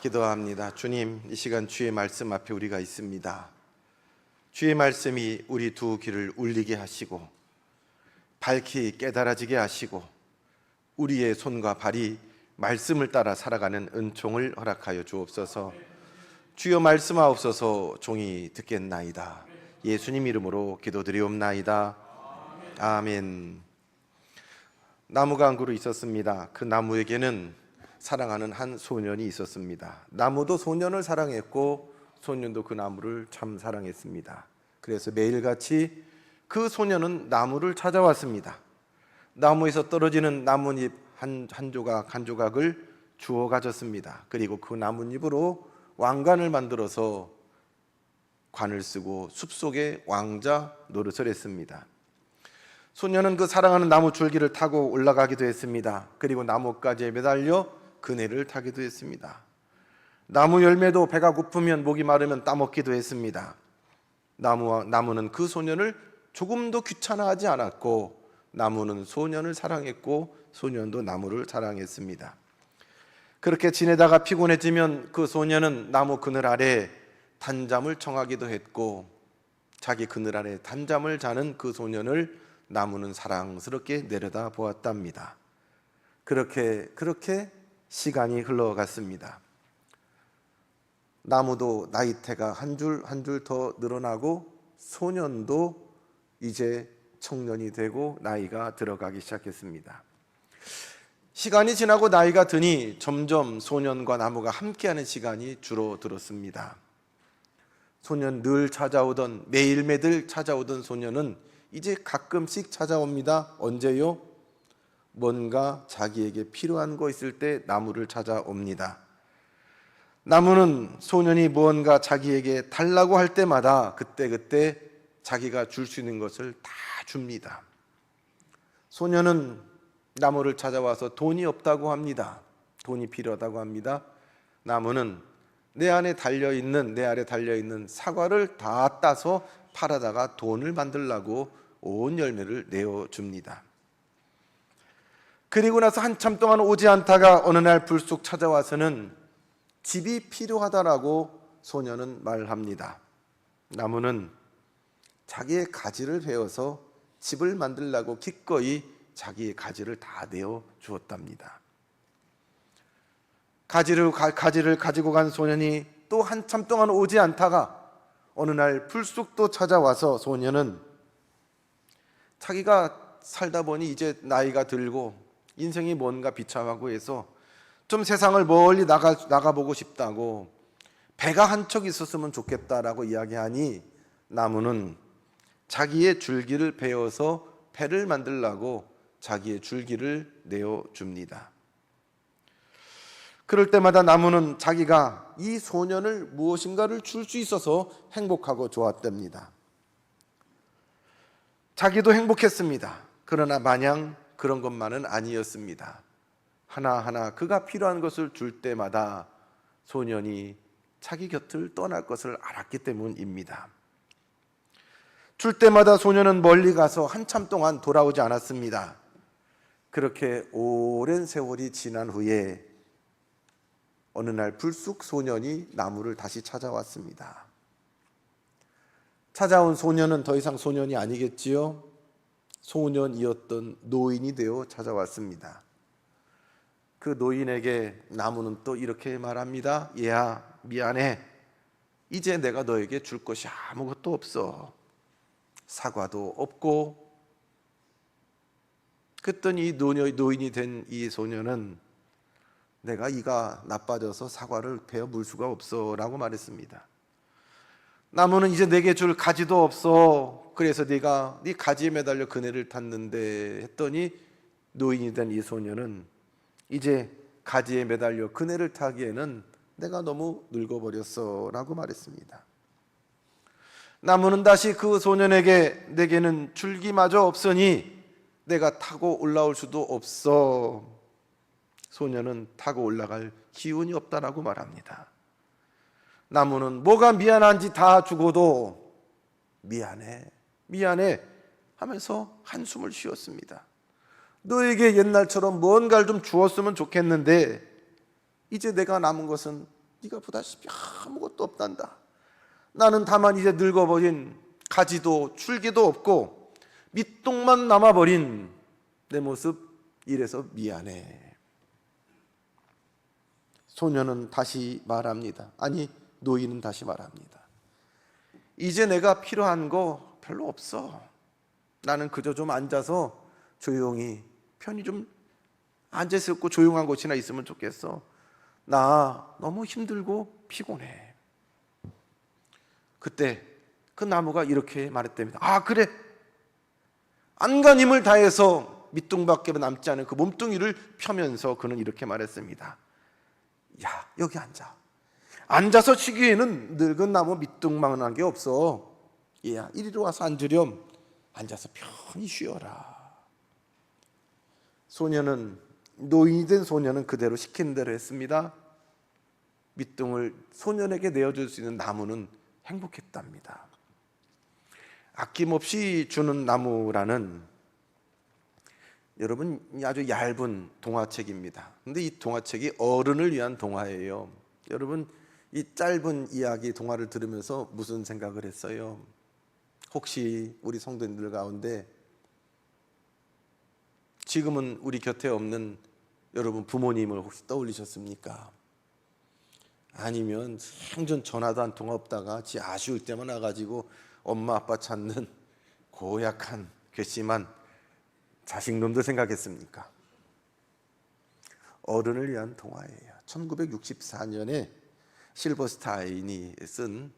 기도합니다. 주님, 이 시간 주의 말씀 앞에 우리가 있습니다. 주의 말씀이 우리 두 귀를 울리게 하시고 밝히 깨달아지게 하시고 우리의 손과 발이 말씀을 따라 살아가는 은총을 허락하여 주옵소서. 주여 말씀하옵소서. 종이 듣겠나이다. 예수님 이름으로 기도드리옵나이다. 아멘. 나무가 한 그루 있었습니다. 그 나무에게는 사랑하는 한 소년이 있었습니다. 나무도 소년을 사랑했고 소년도 그 나무를 참 사랑했습니다. 그래서 매일같이 그 소년은 나무를 찾아왔습니다. 나무에서 떨어지는 나뭇잎 한 조각 한 조각을 주워 가졌습니다. 그리고 그 나뭇잎으로 왕관을 만들어서 관을 쓰고 숲속에 왕자 노릇을 했습니다. 소년은 그 사랑하는 나무 줄기를 타고 올라가기도 했습니다. 그리고 나뭇가지에 매달려 그네를 타기도 했습니다. 나무 열매도 배가 고프면 목이 마르면 따먹기도 했습니다. 나무는 그 소년을 조금도 귀찮아하지 않았고 나무는 소년을 사랑했고 소년도 나무를 사랑했습니다. 그렇게 지내다가 피곤해지면 그 소년은 나무 그늘 아래 단잠을 청하기도 했고 자기 그늘 아래 단잠을 자는 그 소년을 나무는 사랑스럽게 내려다 보았답니다. 그렇게 시간이 흘러갔습니다. 나무도 나이테가 한 줄 한 줄 더 늘어나고 소년도 이제 청년이 되고 나이가 들어가기 시작했습니다. 시간이 지나고 나이가 드니 점점 소년과 나무가 함께하는 시간이 줄어들었습니다. 소년 늘 찾아오던 매일매일 찾아오던 소년은 이제 가끔씩 찾아옵니다. 언제요? 뭔가 자기에게 필요한 거 있을 때 나무를 찾아옵니다. 나무는 소년이 무언가 자기에게 달라고 할 때마다 그때 자기가 줄 수 있는 것을 다 줍니다. 소년은 나무를 찾아와서 돈이 없다고 합니다. 돈이 필요하다고 합니다. 나무는 내 아래 달려있는 사과를 다 따서 팔아다가 돈을 만들려고 온 열매를 내어줍니다. 그리고 나서 한참 동안 오지 않다가 어느 날 불쑥 찾아와서는 집이 필요하다라고 소년은 말합니다. 나무는 자기의 가지를 베어서 집을 만들려고 기꺼이 자기의 가지를 다 내어 주었답니다. 가지를 가지고 간 소년이 또 한참 동안 오지 않다가 어느 날 불쑥 또 찾아와서 소년은 자기가 살다 보니 이제 나이가 들고 인생이 뭔가 비참하고 해서 좀 세상을 멀리 나가보고 싶다고 배가 한 척 있었으면 좋겠다라고 이야기하니 나무는 자기의 줄기를 베어서 배를 만들려고 자기의 줄기를 내어줍니다. 그럴 때마다 나무는 자기가 이 소년을 무엇인가를 줄 수 있어서 행복하고 좋았답니다. 자기도 행복했습니다. 그러나 마냥 그런 것만은 아니었습니다. 하나하나 그가 필요한 것을 줄 때마다 소년이 자기 곁을 떠날 것을 알았기 때문입니다. 줄 때마다 소년은 멀리 가서 한참 동안 돌아오지 않았습니다. 그렇게 오랜 세월이 지난 후에 어느 날 불쑥 소년이 나무를 다시 찾아왔습니다. 찾아온 소년은 더 이상 소년이 아니겠지요? 소년이었던 노인이 되어 찾아왔습니다. 그 노인에게 나무는 또 이렇게 말합니다. 얘야, 미안해. 이제 내가 너에게 줄 것이 아무것도 없어. 사과도 없고. 그랬더니 노인이 된 이 소년은 내가 이가 나빠져서 사과를 베어 물 수가 없어 라고 말했습니다. 나무는 이제 내게 줄 가지도 없어. 그래서 네가 네 가지에 매달려 그네를 탔는데 했더니 노인이 된 이 소년은 이제 가지에 매달려 그네를 타기에는 내가 너무 늙어버렸어 라고 말했습니다. 나무는 다시 그 소년에게 내게는 줄기마저 없으니 내가 타고 올라올 수도 없어. 소년은 타고 올라갈 기운이 없다라고 말합니다. 나무는 뭐가 미안한지 다 주고도 미안해 하면서 한숨을 쉬었습니다. 너에게 옛날처럼 뭔가를 좀 주었으면 좋겠는데 이제 내가 남은 것은 네가 보다시피 아무것도 없단다. 나는 다만 이제 늙어버린 가지도 줄기도 없고 밑동만 남아버린 내 모습, 이래서 미안해. 소녀는 다시 말합니다. 아니, 노인은 다시 말합니다. 이제 내가 필요한 거 별로 없어. 나는 그저 좀 앉아서 조용히 편히 좀 앉아있고 조용한 곳이나 있으면 좋겠어. 나 너무 힘들고 피곤해. 그때 그 나무가 이렇게 말했답니다. 아, 그래, 안간힘을 다해서 밑둥밖에 남지 않은 그 몸뚱이를 펴면서 그는 이렇게 말했습니다. 야, 여기 앉아. 앉아서 쉬기에는 늙은 나무 밑둥만한 게 없어. 얘야, 이리로 와서 앉으렴. 앉아서 편히 쉬어라. 노인이 된 소녀는 그대로 시킨 대로 했습니다. 밑둥을 소년에게 내어줄 수 있는 나무는 행복했답니다. 아낌없이 주는 나무라는, 여러분, 아주 얇은 동화책입니다. 근데 이 동화책이 어른을 위한 동화예요. 여러분, 이 짧은 이야기 동화를 들으면서 무슨 생각을 했어요? 혹시 우리 성도님들 가운데 지금은 우리 곁에 없는 여러분 부모님을 혹시 떠올리셨습니까? 아니면 생전 전화도 한 통 없다가 지 아쉬울 때만 와가지고 엄마 아빠 찾는 고약한 괘씸한 자식놈들 생각했습니까? 어른을 위한 동화예요. 1964년에 실버스타인이 쓴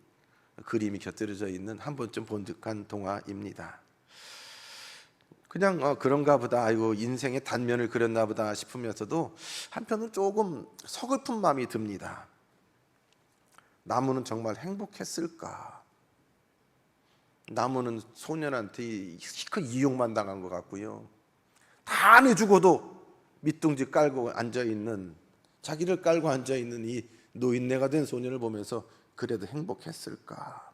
그림이 곁들여져 있는 한 번쯤 본 듯한 동화입니다. 그냥 그런가 보다, 아이고 인생의 단면을 그렸나 보다 싶으면서도 한편은 조금 서글픈 마음이 듭니다. 나무는 정말 행복했을까? 나무는 소년한테 큰 이용만 당한 것 같고요. 다 내주고도 밑둥지 깔고 앉아있는, 자기를 깔고 앉아있는 이 노인네가 된 소년을 보면서 그래도 행복했을까?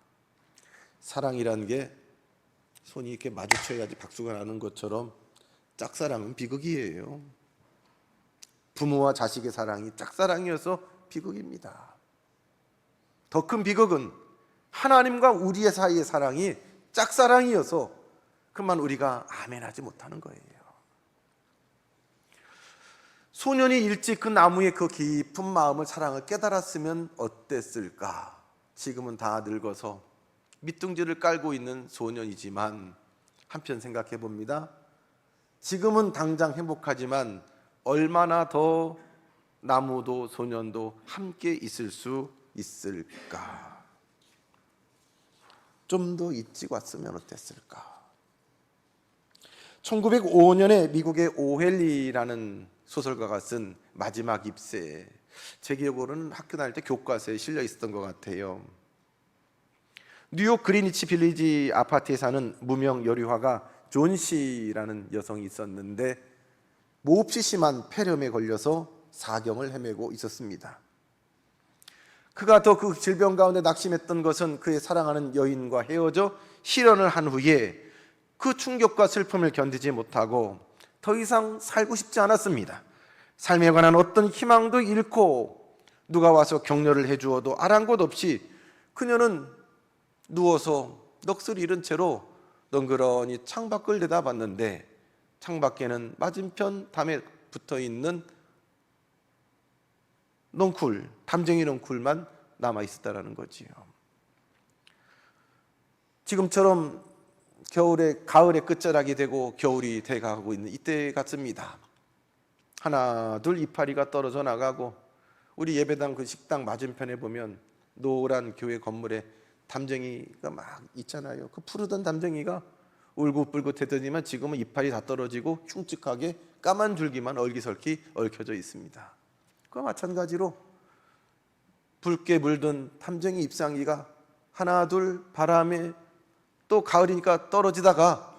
사랑이란 게 손이 이렇게 마주쳐야지 박수가 나는 것처럼 짝사랑은 비극이에요. 부모와 자식의 사랑이 짝사랑이어서 비극입니다. 더 큰 비극은 하나님과 우리의 사이의 사랑이 짝사랑이어서 그만 우리가 아멘하지 못하는 거예요. 소년이 일찍 그 나무의 그 깊은 마음을, 사랑을 깨달았으면 어땠을까? 지금은 다 늙어서 밑둥지를 깔고 있는 소년이지만 한편 생각해 봅니다. 지금은 당장 행복하지만 얼마나 더 나무도 소년도 함께 있을 수 있을까? 좀 더 일찍 왔으면 어땠을까? 1905년에 미국의 오헬리라는 소설가가 쓴 마지막 잎새, 제 기억으로는 학교 다닐 때 교과서에 실려 있었던 것 같아요. 뉴욕 그리니치 빌리지 아파트에 사는 무명 요리화가 존 씨라는 여성이 있었는데 몹시 심한 폐렴에 걸려서 사경을 헤매고 있었습니다. 그가 더 그 질병 가운데 낙심했던 것은 그의 사랑하는 여인과 헤어져 실연을 한 후에 그 충격과 슬픔을 견디지 못하고 더 이상 살고 싶지 않았습니다. 삶에 관한 어떤 희망도 잃고 누가 와서 격려를 해주어도 아랑곳 없이 그녀는 누워서 넋을 잃은 채로 덩그러니 창밖을 내다봤는데 창밖에는 맞은편 담에 붙어있는 넝쿨, 담쟁이 넝쿨만 남아있었다는 거지요. 지금처럼 가을의 끝자락이 되고 겨울이 돼가고 있는 이때 같습니다. 하나 둘 이파리가 떨어져 나가고 우리 예배당 그 식당 맞은편에 보면 노란 교회 건물에 담쟁이가 막 있잖아요. 그 푸르던 담쟁이가 울긋불긋했더니만 지금은 이파리 다 떨어지고 흉측하게 까만 줄기만 얼기설기 얽혀져 있습니다. 그와 마찬가지로 붉게 물든 담쟁이 잎사귀가 하나 둘 바람에 또 가을이니까 떨어지다가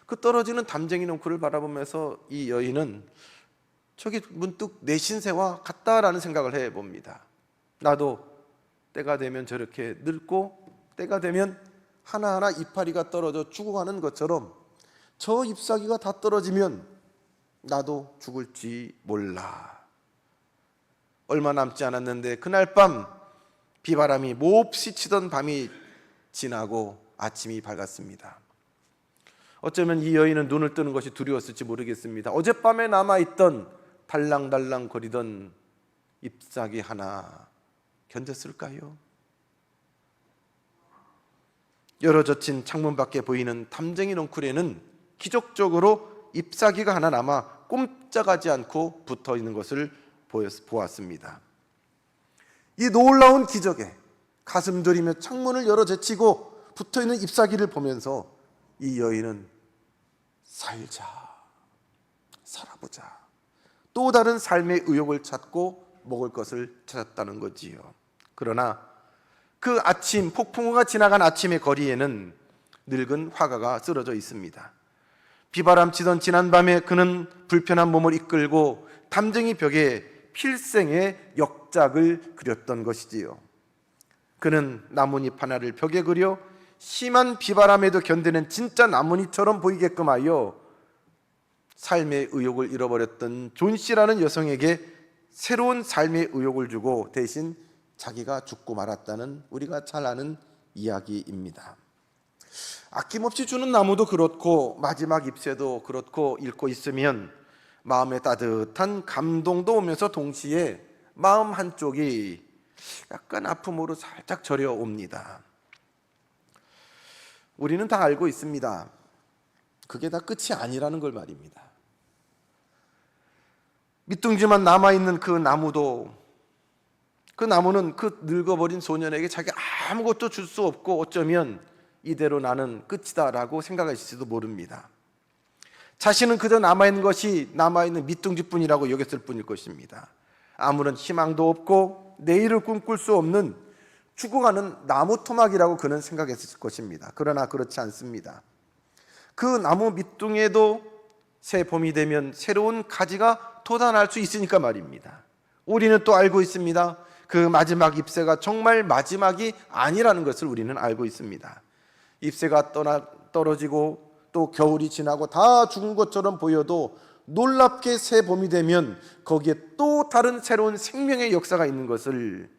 그 떨어지는 담쟁이 넝쿨을 바라보면서 이 여인은 저게 문득 내 신세와 같다라는 생각을 해봅니다. 나도 때가 되면 저렇게 늙고 때가 되면 하나하나 이파리가 떨어져 죽어가는 것처럼 저 잎사귀가 다 떨어지면 나도 죽을지 몰라. 얼마 남지 않았는데 그날 밤 비바람이 몹시 치던 밤이 지나고 아침이 밝았습니다. 어쩌면 이 여인은 눈을 뜨는 것이 두려웠을지 모르겠습니다. 어젯밤에 남아있던 달랑달랑 거리던 잎사귀 하나 견뎠을까요? 열어젖힌 창문 밖에 보이는 담쟁이 넝쿨에는 기적적으로 잎사귀가 하나 남아 꼼짝하지 않고 붙어 있는 것을 보았습니다. 이 놀라운 기적에 가슴 졸이며 창문을 열어 제치고 붙어 있는 잎사귀를 보면서 이 여인은 살아보자. 또 다른 삶의 의욕을 찾고 먹을 것을 찾았다는 거지요. 그러나 그 아침, 폭풍우가 지나간 아침의 거리에는 늙은 화가가 쓰러져 있습니다. 비바람 치던 지난밤에 그는 불편한 몸을 이끌고 담쟁이 벽에 필생의 역작을 그렸던 것이지요. 그는 나뭇잎 하나를 벽에 그려 심한 비바람에도 견디는 진짜 나뭇잎처럼 보이게끔 하여 삶의 의욕을 잃어버렸던 존 씨라는 여성에게 새로운 삶의 의욕을 주고 대신 자기가 죽고 말았다는 우리가 잘 아는 이야기입니다. 아낌없이 주는 나무도 그렇고 마지막 잎새도 그렇고 읽고 있으면 마음에 따뜻한 감동도 오면서 동시에 마음 한쪽이 약간 아픔으로 살짝 저려옵니다. 우리는 다 알고 있습니다. 그게 다 끝이 아니라는 걸 말입니다. 밑둥지만 남아있는 그 나무도, 그 나무는 그 늙어버린 소년에게 자기가 아무것도 줄 수 없고 어쩌면 이대로 나는 끝이다라고 생각하실지도 모릅니다. 자신은 그저 남아있는 것이 남아있는 밑둥지뿐이라고 여겼을 뿐일 것입니다. 아무런 희망도 없고 내일을 꿈꿀 수 없는 죽어가는 나무 토막이라고 그는 생각했을 것입니다. 그러나 그렇지 않습니다. 그 나무 밑둥에도 새 봄이 되면 새로운 가지가 돋아날 수 있으니까 말입니다. 우리는 또 알고 있습니다. 그 마지막 잎새가 정말 마지막이 아니라는 것을 우리는 알고 있습니다. 잎새가 떨어지고 또 겨울이 지나고 다 죽은 것처럼 보여도 놀랍게 새 봄이 되면 거기에 또 다른 새로운 생명의 역사가 있는 것을,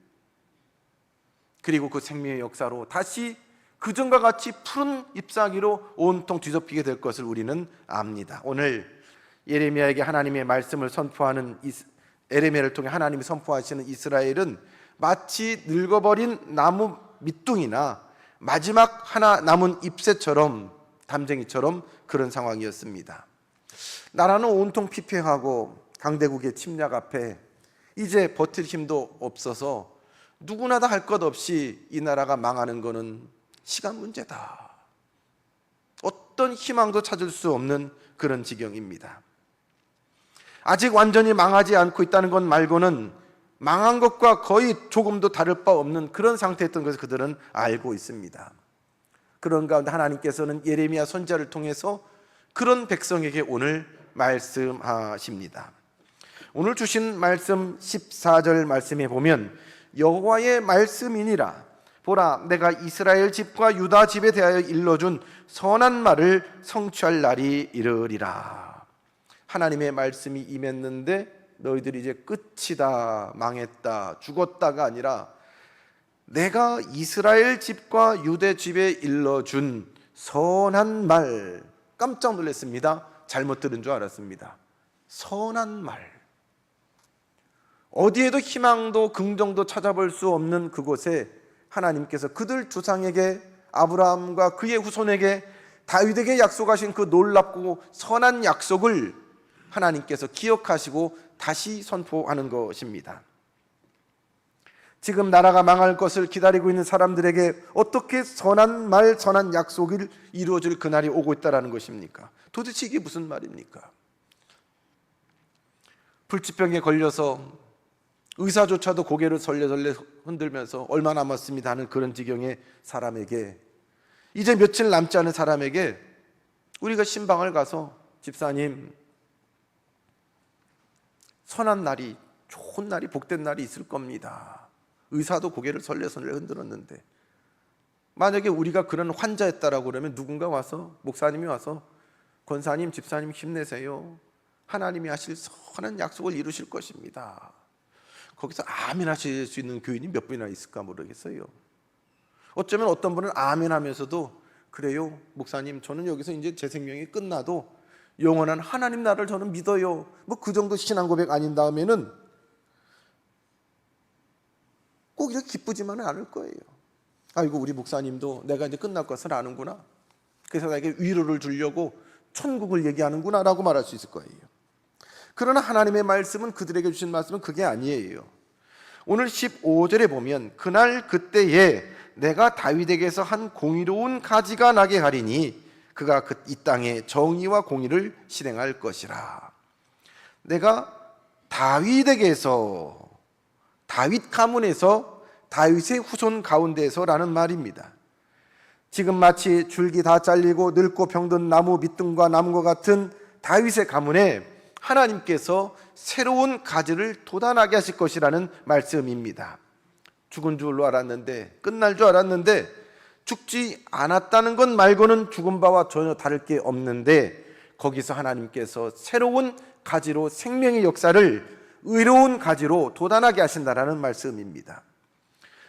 그리고 그 생명의 역사로 다시 그전과 같이 푸른 잎사귀로 온통 뒤덮이게 될 것을 우리는 압니다. 오늘 예레미야에게 하나님의 말씀을 선포하는 예레미야를 통해 하나님이 선포하시는 이스라엘은 마치 늙어버린 나무 밑둥이나 마지막 하나 남은 잎새처럼, 담쟁이처럼 그런 상황이었습니다. 나라는 온통 피폐하고 강대국의 침략 앞에 이제 버틸 힘도 없어서 누구나 다 할 것 없이 이 나라가 망하는 것은 시간 문제다. 어떤 희망도 찾을 수 없는 그런 지경입니다. 아직 완전히 망하지 않고 있다는 것 말고는 망한 것과 거의 조금도 다를 바 없는 그런 상태였던 것을 그들은 알고 있습니다. 그런 가운데 하나님께서는 예레미야 선지자를 통해서 그런 백성에게 오늘 말씀하십니다. 오늘 주신 말씀 14절 말씀에 보면 여호와의 말씀이니라, 보라 내가 이스라엘 집과 유다 집에 대하여 일러준 선한 말을 성취할 날이 이르리라. 하나님의 말씀이 임했는데 너희들이 이제 끝이다, 망했다, 죽었다가 아니라 내가 이스라엘 집과 유대 집에 일러준 선한 말. 깜짝 놀랐습니다. 잘못 들은 줄 알았습니다. 선한 말. 어디에도 희망도 긍정도 찾아볼 수 없는 그곳에 하나님께서 그들 조상에게, 아브라함과 그의 후손에게, 다윗에게 약속하신 그 놀랍고 선한 약속을 하나님께서 기억하시고 다시 선포하는 것입니다. 지금 나라가 망할 것을 기다리고 있는 사람들에게 어떻게 선한 말, 선한 약속이 이루어질 그날이 오고 있다는 것입니까? 도대체 이게 무슨 말입니까? 불치병에 걸려서 의사조차도 고개를 설레설레 흔들면서 얼마 남았습니다 하는 그런 지경의 사람에게, 이제 며칠 남지 않은 사람에게 우리가 신방을 가서 집사님, 선한 날이, 좋은 날이, 복된 날이 있을 겁니다. 의사도 고개를 설레설레 흔들었는데 만약에 우리가 그런 환자였다라고 그러면 누군가 와서, 목사님이 와서 권사님, 집사님 힘내세요. 하나님이 하실 선한 약속을 이루실 것입니다. 거기서 아멘 하실 수 있는 교인이 몇 분이나 있을까 모르겠어요. 어쩌면 어떤 분은 아멘 하면서도 그래요 목사님, 저는 여기서 이제 제 생명이 끝나도 영원한 하나님 나라를 저는 믿어요, 뭐 그 정도 신앙 고백 아닌 다음에는 꼭 이렇게 기쁘지만은 않을 거예요. 아이고 우리 목사님도 내가 이제 끝날 것을 아는구나, 그래서 나에게 위로를 주려고 천국을 얘기하는구나 라고 말할 수 있을 거예요. 그러나 하나님의 말씀은, 그들에게 주신 말씀은 그게 아니에요. 오늘 15절에 보면 그날 그때에 내가 다윗에게서 한 공의로운 가지가 나게 하리니 그가 이 땅에 정의와 공의를 실행할 것이라. 내가 다윗에게서, 다윗 가문에서, 다윗의 후손 가운데서라는 말입니다. 지금 마치 줄기 다 잘리고 늙고 병든 나무 밑둥과 나무와 같은 다윗의 가문에 하나님께서 새로운 가지를 돋아나게 하실 것이라는 말씀입니다. 죽은 줄 알았는데, 끝날 줄 알았는데 죽지 않았다는 것 말고는 죽은 바와 전혀 다를 게 없는데, 거기서 하나님께서 새로운 가지로 생명의 역사를 의로운 가지로 돋아나게 하신다라는 말씀입니다.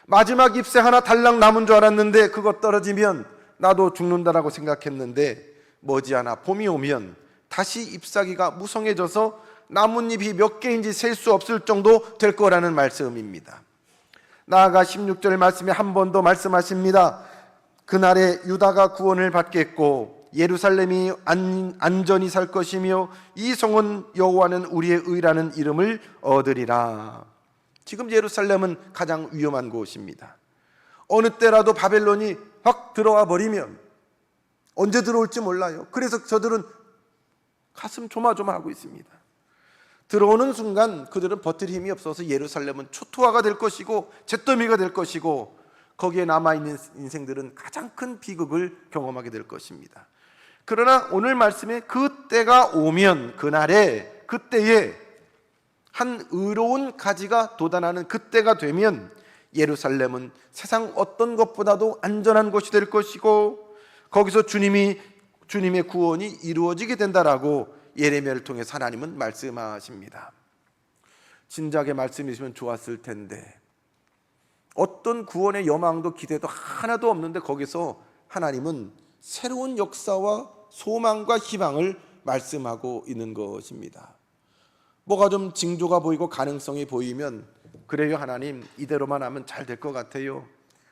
마지막 잎새 하나 달랑 남은 줄 알았는데 그것 떨어지면 나도 죽는다라고 생각했는데 머지않아 봄이 오면 다시 잎사귀가 무성해져서 나뭇잎이 몇 개인지 셀 수 없을 정도 될 거라는 말씀입니다. 나아가 16절 말씀에 한 번 더 말씀하십니다. 그날에 유다가 구원을 받겠고 예루살렘이 안전히 살 것이며 이 성은 여호와는 우리의 의라는 이름을 얻으리라. 지금 예루살렘은 가장 위험한 곳입니다. 어느 때라도 바벨론이 확 들어와 버리면 언제 들어올지 몰라요. 그래서 저들은 가슴 조마조마하고 있습니다. 들어오는 순간 그들은 버틸 힘이 없어서 예루살렘은 초토화가 될 것이고 잿더미가 될 것이고 거기에 남아있는 인생들은 가장 큰 비극을 경험하게 될 것입니다. 그러나 오늘 말씀에 그때가 오면, 그날에, 그때에 한 의로운 가지가 돋아나는 그때가 되면 예루살렘은 세상 어떤 것보다도 안전한 곳이 될 것이고 거기서 주님의 구원이 이루어지게 된다라고 예레미야를 통해서 하나님은 말씀하십니다. 진작에 말씀이시면 좋았을 텐데 어떤 구원의 여망도 기대도 하나도 없는데 거기서 하나님은 새로운 역사와 소망과 희망을 말씀하고 있는 것입니다. 뭐가 좀 징조가 보이고 가능성이 보이면 그래요 하나님, 이대로만 하면 잘 될 것 같아요.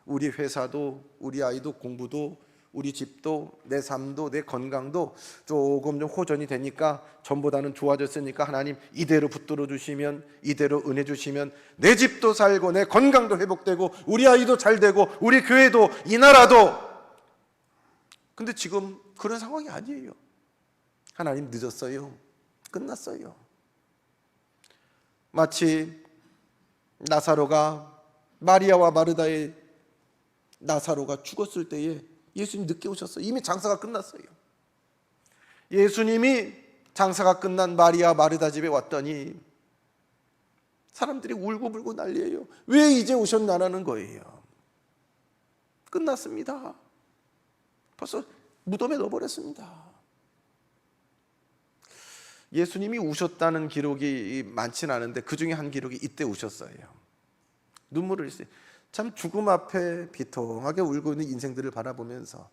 우리 회사도, 우리 아이도 공부도, 우리 집도, 내 삶도, 내 건강도 조금 좀 호전이 되니까, 전보다는 좋아졌으니까 하나님 이대로 붙들어 주시면, 이대로 은혜 주시면 내 집도 살고 내 건강도 회복되고 우리 아이도 잘 되고 우리 교회도 이 나라도. 근데 지금 그런 상황이 아니에요. 하나님 늦었어요. 끝났어요. 마치 나사로가, 마리아와 마르다의 나사로가 죽었을 때에 예수님 늦게 오셨어요. 이미 장사가 끝났어요. 예수님이 장사가 끝난 마리아 마르다 집에 왔더니 사람들이 울고불고 난리예요. 왜 이제 오셨나라는 거예요. 끝났습니다. 벌써 무덤에 넣어버렸습니다. 예수님이 우셨다는 기록이 많지는 않은데 그 중에 한 기록이 이때 우셨어요. 눈물을 흘렸어요. 참 죽음 앞에 비통하게 울고 있는 인생들을 바라보면서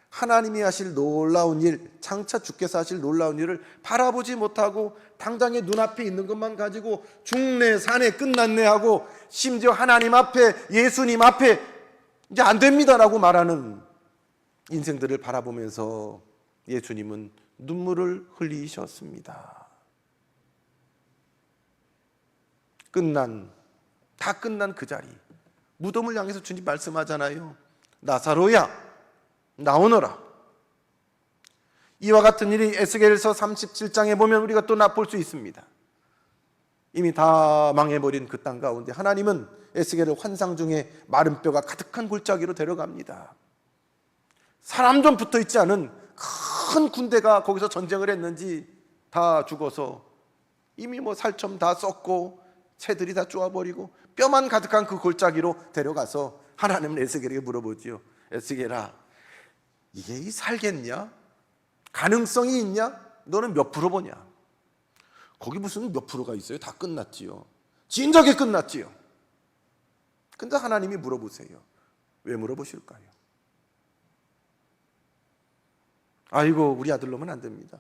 하나님이 하실 놀라운 일, 장차 주께서 하실 놀라운 일을 바라보지 못하고 당장에 눈앞에 있는 것만 가지고 죽네 사네 끝났네 하고 심지어 하나님 앞에, 예수님 앞에 이제 안 됩니다라고 말하는 인생들을 바라보면서 예수님은 눈물을 흘리셨습니다. 다 끝난 그 자리, 무덤을 향해서 주님 말씀하잖아요. 나사로야 나오너라. 이와 같은 일이 에스겔서 37장에 보면 우리가 또 볼 수 있습니다. 이미 다 망해버린 그 땅 가운데 하나님은 에스겔을 환상 중에 마른 뼈가 가득한 골짜기로 데려갑니다. 사람 좀 붙어있지 않은 큰 군대가 거기서 전쟁을 했는지 다 죽어서 이미 살점 다 썩고 새들이 다 쪼아버리고 뼈만 가득한 그 골짜기로 데려가서 하나님은 에스겔에게 물어보지요. 에스겔아, 이게 살겠냐? 가능성이 있냐? 너는 몇 프로 보냐? 거기 무슨 몇 프로가 있어요? 다 끝났지요. 진작에 끝났지요. 근데 하나님이 물어보세요. 왜 물어보실까요? 아이고, 우리 아들 놈은 안 됩니다.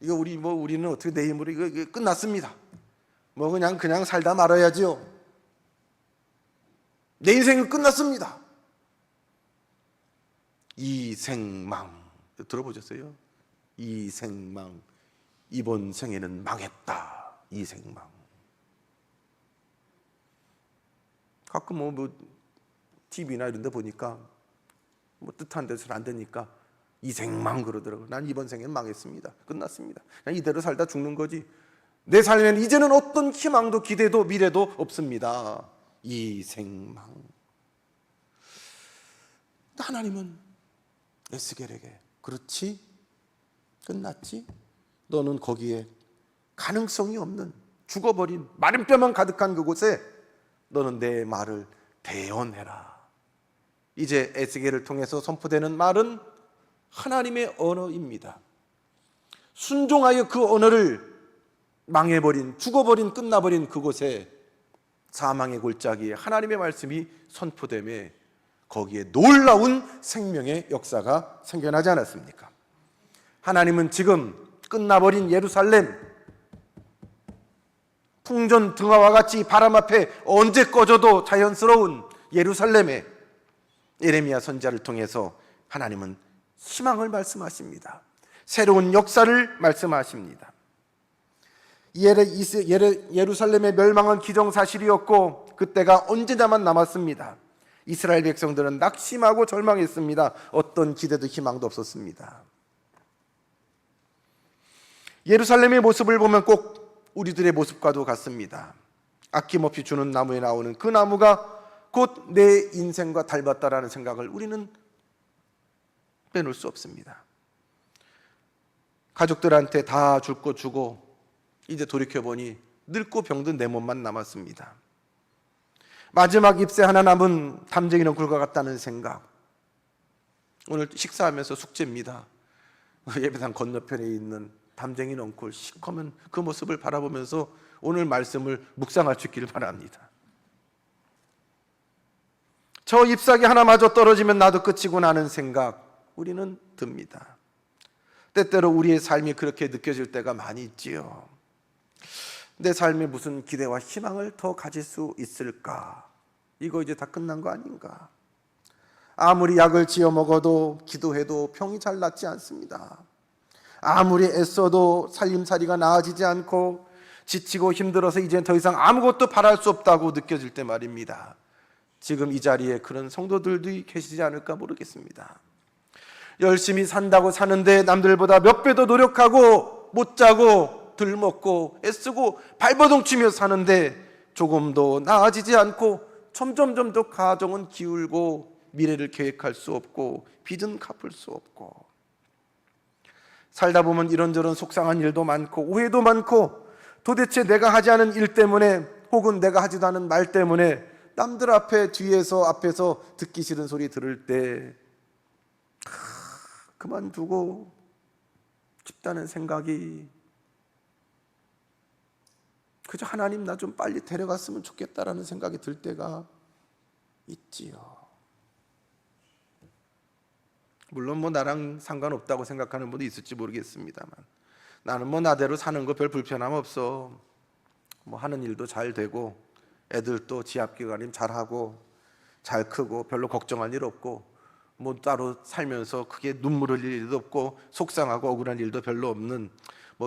이거 우리는 어떻게 내 힘으로 이거 끝났습니다. 그냥 살다 말아야지요. 내 인생은 끝났습니다. 이생망 들어보셨어요? 이생망. 이번 생에는 망했다. 이생망. 가끔 TV나 이런 데 보니까 뜻한 데서 안 되니까 이생망 그러더라고요. 난 이번 생에는 망했습니다. 끝났습니다. 그냥 이대로 살다 죽는 거지. 내 삶에는 이제는 어떤 희망도 기대도 미래도 없습니다. 이생망. 하나님은 에스겔에게 그렇지? 끝났지? 너는 거기에 가능성이 없는 죽어버린 마른 뼈만 가득한 그곳에 너는 내 말을 대언해라. 이제 에스겔을 통해서 선포되는 말은 하나님의 언어입니다. 순종하여 그 언어를 망해버린, 죽어버린, 끝나버린 그곳에 사망의 골짜기에 하나님의 말씀이 선포되며 거기에 놀라운 생명의 역사가 생겨나지 않았습니까? 하나님은 지금 끝나버린 예루살렘, 풍전 등화와 같이 바람 앞에 언제 꺼져도 자연스러운 예루살렘에 예레미야 선지자를 통해서 하나님은 희망을 말씀하십니다. 새로운 역사를 말씀하십니다. 예루살렘의 멸망은 기정사실이었고 그때가 언제나만 남았습니다. 이스라엘 백성들은 낙심하고 절망했습니다. 어떤 기대도 희망도 없었습니다. 예루살렘의 모습을 보면 꼭 우리들의 모습과도 같습니다. 아낌없이 주는 나무에 나오는 그 나무가 곧 내 인생과 닮았다라는 생각을 우리는 빼놓을 수 없습니다. 가족들한테 다 줄 거 주고 이제 돌이켜보니 늙고 병든 내 몸만 남았습니다. 마지막 잎새 하나 남은 담쟁이 넝쿨과 같다는 생각. 오늘 식사하면서 숙제입니다. 예배당 건너편에 있는 담쟁이 넝쿨 시커먼 그 모습을 바라보면서 오늘 말씀을 묵상할 수 있기를 바랍니다. 저 잎사귀 하나마저 떨어지면 나도 끝이구나 하는 생각 우리는 듭니다. 때때로 우리의 삶이 그렇게 느껴질 때가 많이 있지요. 내 삶에 무슨 기대와 희망을 더 가질 수 있을까? 이거 이제 다 끝난 거 아닌가? 아무리 약을 지어 먹어도 기도해도 병이 잘 낫지 않습니다. 아무리 애써도 살림살이가 나아지지 않고 지치고 힘들어서 이제 더 이상 아무것도 바랄 수 없다고 느껴질 때 말입니다. 지금 이 자리에 그런 성도들도 계시지 않을까 모르겠습니다. 열심히 산다고 사는데 남들보다 몇 배 더 노력하고 못 자고 덜 먹고 애쓰고 발버둥 치며 사는데 조금도 나아지지 않고 점점 더 가정은 기울고 미래를 계획할 수 없고 빚은 갚을 수 없고 살다 보면 이런저런 속상한 일도 많고 오해도 많고 도대체 내가 하지 않은 일 때문에 혹은 내가 하지도 않은 말 때문에 남들 앞에 뒤에서 앞에서 듣기 싫은 소리 들을 때 그만두고 싶다는 생각이 그저 하나님 나 좀 빨리 데려갔으면 좋겠다라는 생각이 들 때가 있지요. 물론 나랑 상관없다고 생각하는 분도 있을지 모르겠습니다만 나는 나대로 사는 거 별 불편함 없어. 하는 일도 잘 되고 애들도 지합기관임 잘하고 잘 크고 별로 걱정할 일 없고 따로 살면서 크게 눈물 흘릴 일도 없고 속상하고 억울한 일도 별로 없는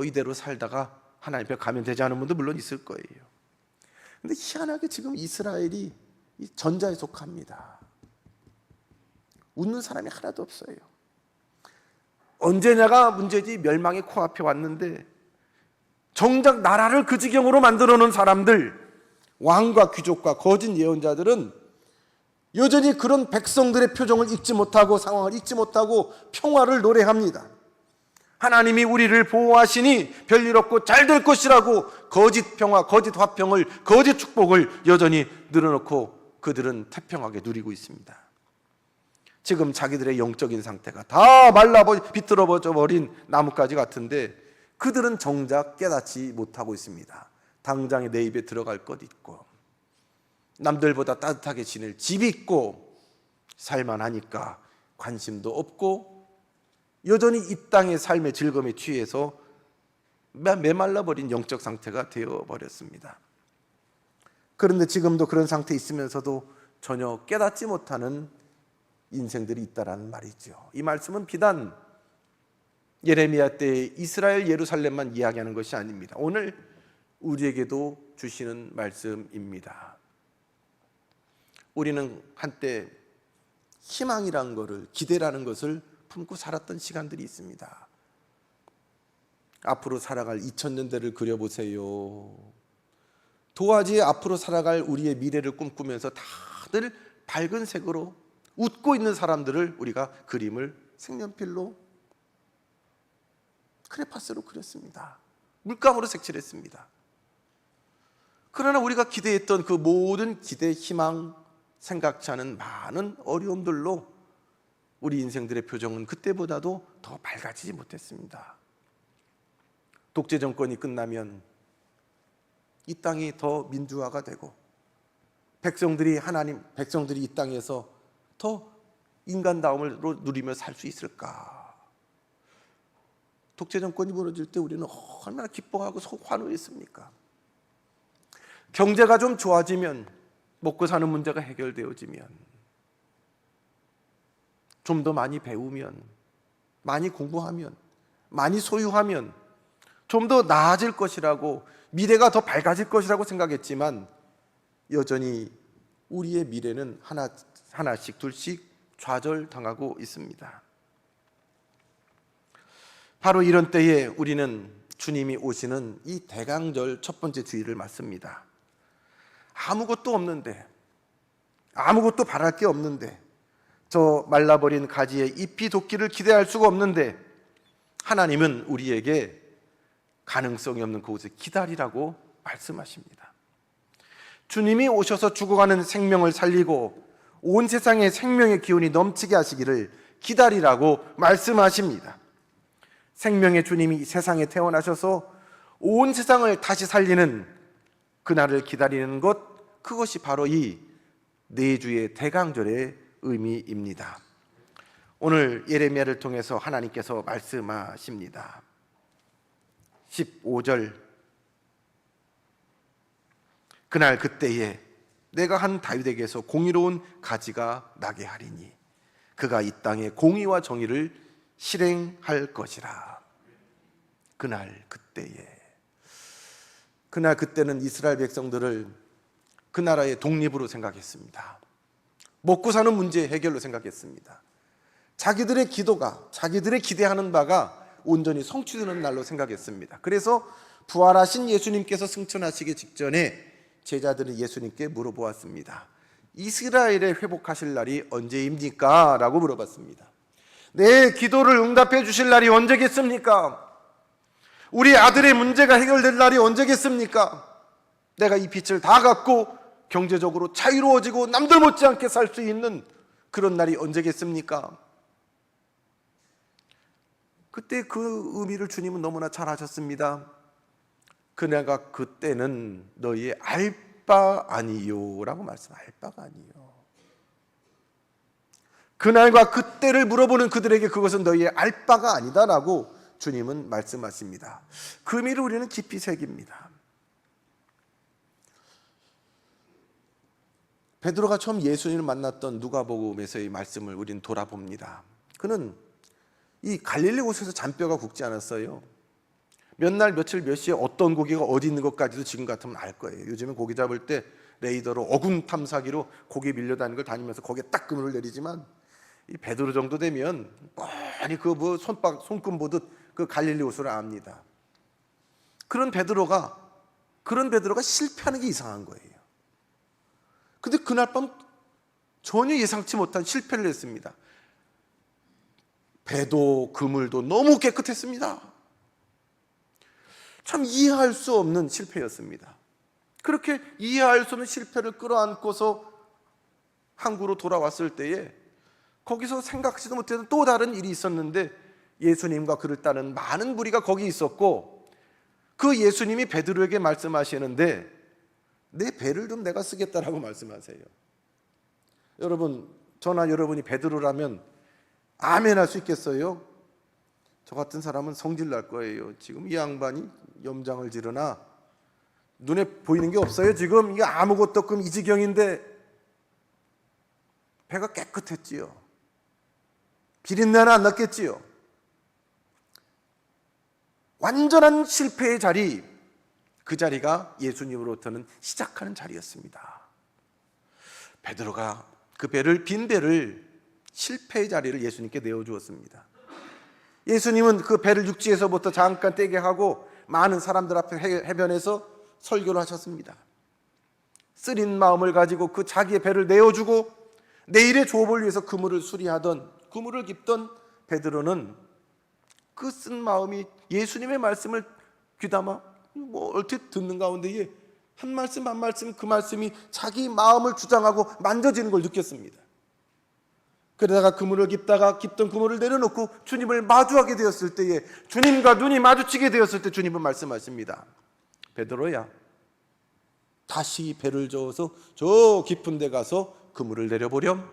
이대로 살다가 하나님 앞에 가면 되지 않은 분도 물론 있을 거예요. 근데 희한하게 지금 이스라엘이 이 전자에 속합니다. 웃는 사람이 하나도 없어요. 언제냐가 문제지 멸망이 코앞에 왔는데 정작 나라를 그 지경으로 만들어 놓은 사람들, 왕과 귀족과 거짓 예언자들은 여전히 그런 백성들의 표정을 읽지 못하고 상황을 읽지 못하고 평화를 노래합니다. 하나님이 우리를 보호하시니 별일 없고 잘 될 것이라고 거짓 평화, 거짓 화평을, 거짓 축복을 여전히 늘어놓고 그들은 태평하게 누리고 있습니다. 지금 자기들의 영적인 상태가 다 비틀어져 버린 나뭇가지 같은데 그들은 정작 깨닫지 못하고 있습니다. 당장에 내 입에 들어갈 것 있고 남들보다 따뜻하게 지낼 집 있고 살만하니까 관심도 없고 여전히 이 땅의 삶의 즐거움에 취해서 메말라버린 영적 상태가 되어버렸습니다. 그런데 지금도 그런 상태에 있으면서도 전혀 깨닫지 못하는 인생들이 있다라는 말이죠. 이 말씀은 비단 예레미야 때의 이스라엘 예루살렘만 이야기하는 것이 아닙니다. 오늘 우리에게도 주시는 말씀입니다. 우리는 한때 희망이란 것을, 기대라는 것을 품고 살았던 시간들이 있습니다. 앞으로 살아갈 2000년대를 그려보세요. 도화지에 앞으로 살아갈 우리의 미래를 꿈꾸면서 다들 밝은 색으로 웃고 있는 사람들을 우리가 그림을 색연필로 크레파스로 그렸습니다. 물감으로 색칠했습니다. 그러나 우리가 기대했던 그 모든 기대, 희망, 생각지 않은 많은 어려움들로 우리 인생들의 표정은 그때보다도 더 밝아지지 못했습니다. 독재 정권이 끝나면 이 땅이 더 민주화가 되고 백성들이 이 땅에서 더 인간다움을 누리며 살 수 있을까? 독재 정권이 무너질 때 우리는 얼마나 기뻐하고 환호했습니까? 경제가 좀 좋아지면, 먹고 사는 문제가 해결되어지면, 좀 더 많이 배우면, 많이 공부하면, 많이 소유하면 좀 더 나아질 것이라고, 미래가 더 밝아질 것이라고 생각했지만 여전히 우리의 미래는 하나씩 둘씩 좌절당하고 있습니다. 바로 이런 때에 우리는 주님이 오시는 이 대강절 첫 번째 주일을 맞습니다. 아무것도 없는데, 아무것도 바랄 게 없는데, 저 말라버린 가지에 잎이 돋기를 기대할 수가 없는데 하나님은 우리에게 가능성이 없는 그곳에 기다리라고 말씀하십니다. 주님이 오셔서 죽어가는 생명을 살리고 온 세상에 생명의 기운이 넘치게 하시기를 기다리라고 말씀하십니다. 생명의 주님이 세상에 태어나셔서 온 세상을 다시 살리는 그날을 기다리는 것, 그것이 바로 이 내주의 대강절의 의미입니다. 오늘 예레미야를 통해서 하나님께서 말씀하십니다. 15절, 그날 그때에 내가 한 다윗에게서 공의로운 가지가 나게 하리니 그가 이 땅에 공의와 정의를 실행할 것이라. 그날 그때는 이스라엘 백성들을 그 나라의 독립으로 생각했습니다. 먹고 사는 문제 해결로 생각했습니다. 자기들의 기도가, 자기들의 기대하는 바가 온전히 성취되는 날로 생각했습니다. 그래서 부활하신 예수님께서 승천하시기 직전에 제자들은 예수님께 물어보았습니다. 이스라엘에 회복하실 날이 언제입니까? 라고 물어봤습니다. 내 기도를 응답해 주실 날이 언제겠습니까? 우리 아들의 문제가 해결될 날이 언제겠습니까? 내가 이 빛을 다 갖고 경제적으로 자유로워지고 남들 못지않게 살 수 있는 그런 날이 언제겠습니까? 그때 그 의미를 주님은 너무나 잘 아셨습니다. 그네가 그때는 너희의 알 바 아니요 라고 알 바가 아니요. 그날과 그때를 물어보는 그들에게 그것은 너희의 알 바가 아니다 라고 주님은 말씀하십니다. 그 의미를 우리는 깊이 새깁니다. 베드로가 처음 예수님을 만났던 누가복음에서의 말씀을 우리는 돌아봅니다. 그는 이 갈릴리 곳에서 잔뼈가 굵지 않았어요. 몇 날 며칠 몇 시에 어떤 고기가 어디 있는 것까지도 지금 같으면 알 거예요. 요즘에 고기 잡을 때 레이더로 어군 탐사기로 고기 밀려다니는 걸 다니면서 거기에 딱 그물을 내리지만 이 베드로 정도 되면 뻔히 그 뭐 손금 보듯 그 갈릴리 호수를 압니다. 그런 베드로가 실패하는 게 이상한 거예요. 근데 그날 밤 전혀 예상치 못한 실패를 했습니다. 배도 그물도 너무 깨끗했습니다. 참 이해할 수 없는 실패였습니다. 그렇게 이해할 수 없는 실패를 끌어안고서 항구로 돌아왔을 때에 거기서 생각지도 못했던 또 다른 일이 있었는데 예수님과 그를 따르는 많은 무리가 거기 있었고 그 예수님이 베드로에게 말씀하시는데 내 배를 좀 내가 쓰겠다라고 말씀하세요. 여러분, 저나 여러분이 베드로라면 아멘 할 수 있겠어요? 저 같은 사람은 성질 날 거예요. 지금 이 양반이 염장을 지르나 눈에 보이는 게 없어요. 지금 이게 아무것도 없고 이 지경인데 배가 깨끗했지요. 비린내는 안 났겠지요. 완전한 실패의 자리, 그 자리가 예수님으로부터는 시작하는 자리였습니다. 베드로가 그 빈 배를, 실패의 자리를 예수님께 내어주었습니다. 예수님은 그 배를 육지에서부터 잠깐 떼게 하고 많은 사람들 앞에 해변에서 설교를 하셨습니다. 쓰린 마음을 가지고 그 자기의 배를 내어주고 내일의 조업을 위해서 그물을 수리하던, 그물을 깁던 베드로는 그 쓴 마음이 예수님의 말씀을 귀담아 얼핏 듣는 가운데에 한 말씀 한 말씀 그 말씀이 자기 마음을 주장하고 만져지는 걸 느꼈습니다. 그러다가 그물을 깁다가 깁던 그물을 내려놓고 주님을 마주하게 되었을 때에, 주님과 눈이 마주치게 되었을 때 주님은 말씀하십니다. 베드로야, 다시 배를 저어서 저 깊은 데 가서 그물을 내려보렴.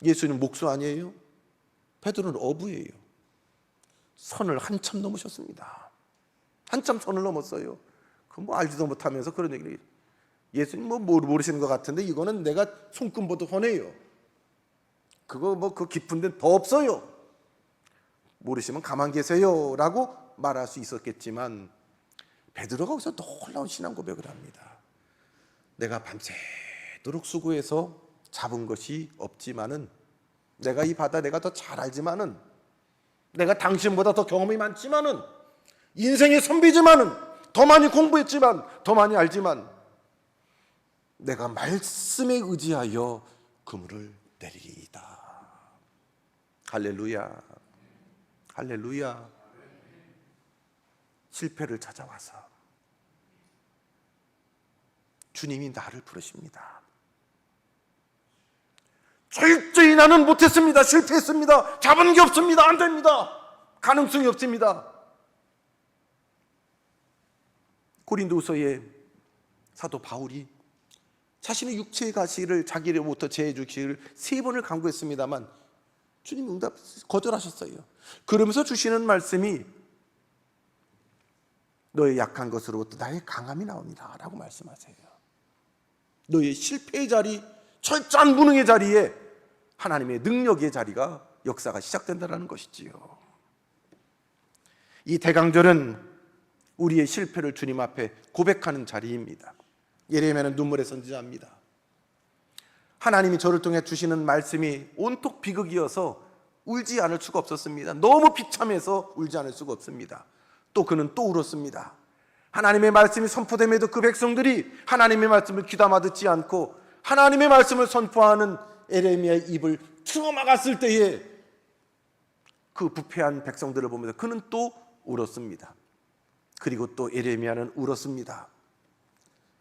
예수님 목수 아니에요? 베드로는 어부예요. 선을 한참 넘으셨습니다. 한참 선을 넘었어요. 그 알지도 못하면서 그런 얘기를. 예수님 모르시는 것 같은데 이거는 내가 손금보다 훤해요. 그거 그 깊은 데는 더 없어요. 모르시면 가만 계세요라고 말할 수 있었겠지만 베드로가 거기서 놀라운 신앙 고백을 합니다. 내가 밤새도록 수고해서 잡은 것이 없지만은, 내가 이 바다 내가 더 잘 알지만은, 내가 당신보다 더 경험이 많지만은, 인생의 선비지만은, 더 많이 공부했지만, 더 많이 알지만, 내가 말씀에 의지하여 그물을 내리리이다. 할렐루야, 할렐루야. 실패를 찾아와서 주님이 나를 부르십니다. 철저히 나는 못했습니다. 실패했습니다. 잡은 게 없습니다. 안 됩니다. 가능성이 없습니다. 고린도서의 사도 바울이 자신의 육체의 가시를 자기로부터 제해 주시기를 3번을 간구했습니다만 주님 거절하셨어요. 그러면서 주시는 말씀이 너의 약한 것으로부터 나의 강함이 나옵니다 라고 말씀하세요. 너의 실패의 자리, 철저한 무능의 자리에 하나님의 능력의 자리가, 역사가 시작된다는 것이지요. 이 대강절은 우리의 실패를 주님 앞에 고백하는 자리입니다. 예레미야는 눈물의 선지자입니다. 하나님이 저를 통해 주시는 말씀이 온통 비극이어서 울지 않을 수가 없었습니다. 너무 비참해서 울지 않을 수가 없습니다. 또 그는 또 울었습니다. 하나님의 말씀이 선포됨에도 그 백성들이 하나님의 말씀을 귀담아 듣지 않고 하나님의 말씀을 선포하는 예레미야의 입을 틀어막았을 때에 그 부패한 백성들을 보면서 그는 또 울었습니다. 그리고 또 예레미야는 울었습니다.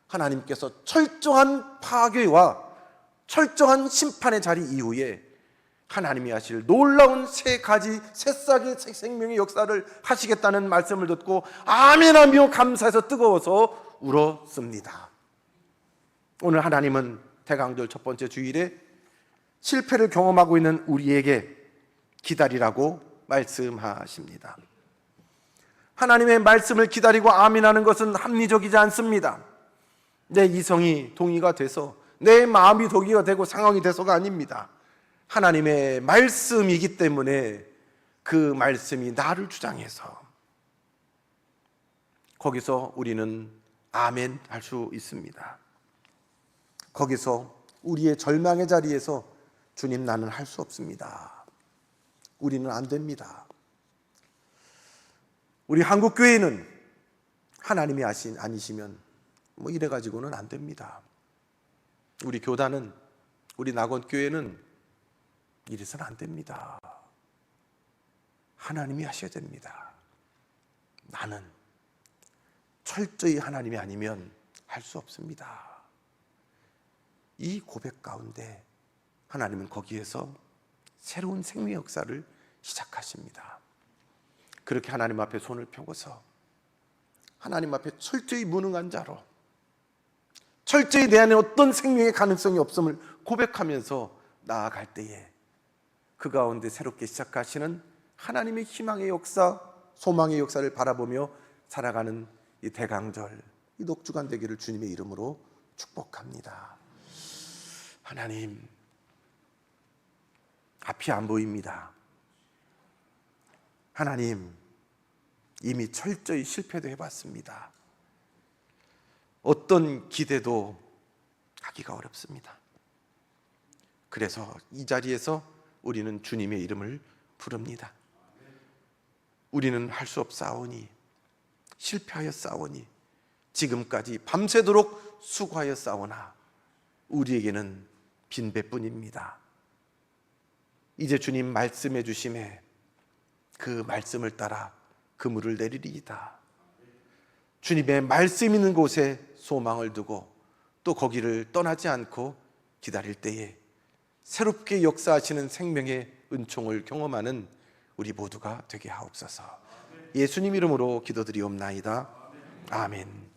하나님께서 철저한 파괴와 철저한 심판의 자리 이후에 하나님이 하실 놀라운 새 가지 새싹의 생명의 역사를 하시겠다는 말씀을 듣고 아멘하며 감사해서 뜨거워서 울었습니다. 오늘 하나님은 대강절 첫 번째 주일에 실패를 경험하고 있는 우리에게 기다리라고 말씀하십니다. 하나님의 말씀을 기다리고 아멘하는 것은 합리적이지 않습니다. 내 이성이 동의가 돼서, 내 마음이 동의가 되고 상황이 돼서가 아닙니다. 하나님의 말씀이기 때문에 그 말씀이 나를 주장해서 거기서 우리는 아멘 할 수 있습니다. 거기서 우리의 절망의 자리에서 주님 나는 할 수 없습니다. 우리는 안 됩니다. 우리 한국교회는 하나님이 아니시면 이래가지고는 안 됩니다. 우리 교단은, 우리 낙원교회는 이래서는 안 됩니다. 하나님이 하셔야 됩니다. 나는 철저히 하나님이 아니면 할 수 없습니다. 이 고백 가운데 하나님은 거기에서 새로운 생명의 역사를 시작하십니다. 그렇게 하나님 앞에 손을 펴고서 하나님 앞에 철저히 무능한 자로, 철저히 내 안에 어떤 생명의 가능성이 없음을 고백하면서 나아갈 때에 그 가운데 새롭게 시작하시는 하나님의 희망의 역사, 소망의 역사를 바라보며 살아가는 이 대강절, 이 녹주간 되기를 주님의 이름으로 축복합니다. 하나님, 앞이 안 보입니다. 하나님, 이미 철저히 실패도 해봤습니다. 어떤 기대도 하기가 어렵습니다. 그래서 이 자리에서 우리는 주님의 이름을 부릅니다. 우리는 할 수 없사오니, 실패하였사오니, 지금까지 밤새도록 수고하였사오나 우리에게는 빈배뿐입니다. 이제 주님 말씀해 주심에 그 말씀을 따라 그물을 내리리이다. 주님의 말씀 있는 곳에 소망을 두고 또 거기를 떠나지 않고 기다릴 때에 새롭게 역사하시는 생명의 은총을 경험하는 우리 모두가 되게 하옵소서. 예수님 이름으로 기도드리옵나이다. 아멘.